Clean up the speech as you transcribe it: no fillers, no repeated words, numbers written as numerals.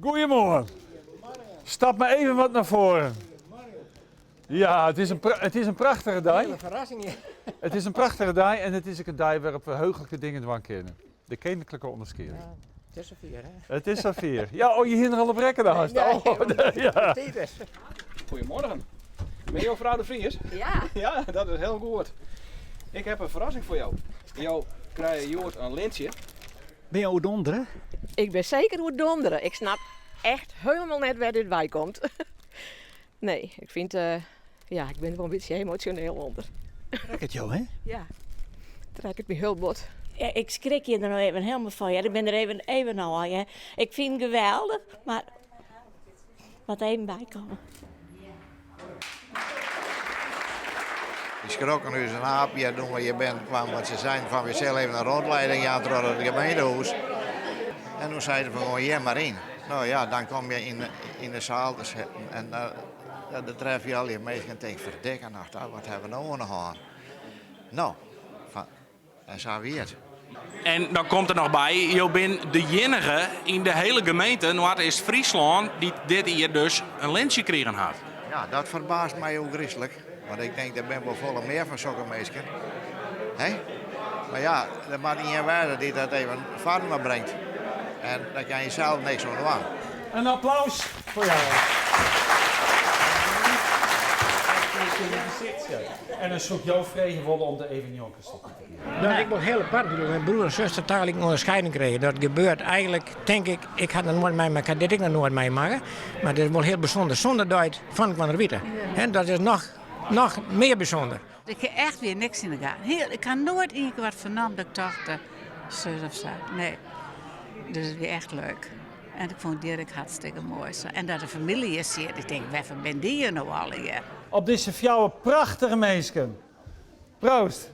Goedemorgen. Stap maar even wat naar voren. Ja, het is een prachtige dag. Hele verrassing hier. Het is een prachtige dag en het is ook een dag waarop we heugelijke dingen doen kennen. De koninklijke onderscheiding. Ja, het is Sofie, hè? Het is Safir. Ja, oh, je hindert al op rekken daar. Ja. Goedemorgen. Ben je vrouw de Vries? Ja. Ja, dat is heel goed. Ik heb een verrassing voor jou. Jou krijg je een lintje. Ben je Oudonderen? Ik ben zeker hoe donderen. Ik snap echt helemaal net waar dit bij komt. Nee, ik vind, ja, ik ben er wel een beetje emotioneel onder. Trek het jou, hè? Ja, trek het me heel bot. Ja, ik schrik je er nog even helemaal van. Ja. Ik ben er even al. Ja. Ik vind het geweldig, maar wat even bijkomen. Die schrokken nu zijn aapje doen waar je bent kwam, want ze zijn van jezelf even een rondleiding aan door het gemeentehuis. En toen zeiden ze van gewoon hier maar in. Nou ja, dan kom je in de zaal te zitten en dan tref je al je mensen en denk verdikken nog, wat hebben we nou nog aan? Nou, en zo weer het. En dan komt er nog bij, je bent de enige in de hele gemeente, Noord-Oost-Friesland, die dit hier dus een lintje kregen had. Ja, dat verbaast mij ook griezelig. Want ik denk, er ben wel volle meer van zulke mensen. Hè? Maar ja, er moet niet een waarde die dat even vormen brengt. En daar kan je zelf niks aan doen. Een applaus voor jou. En dan zoek jouw vrede worden om de even jonkers te doen. Nou, ik moet heel apart doen. Mijn broer en zuster taal ik een onderscheiding kregen. Dat gebeurt eigenlijk, denk ik, ik had het nooit mee, maar ik had dit ik nog nooit meemaken. Maar dat is wel heel bijzonder. Zonder duit van ik van der Witte. En dat is nog meer bijzonder. Ik heb echt weer niks in de gaten. Ik kan nooit één keer wat vernomen dat ik dacht, zus of zo. Nee, dus het is weer echt leuk. En ik vond Dirk hartstikke mooi. Zo. En dat de familie is hier. Ik denk, waarvoor ben die hier nou al hier? Op deze fjouwe prachtige mensen. Proost.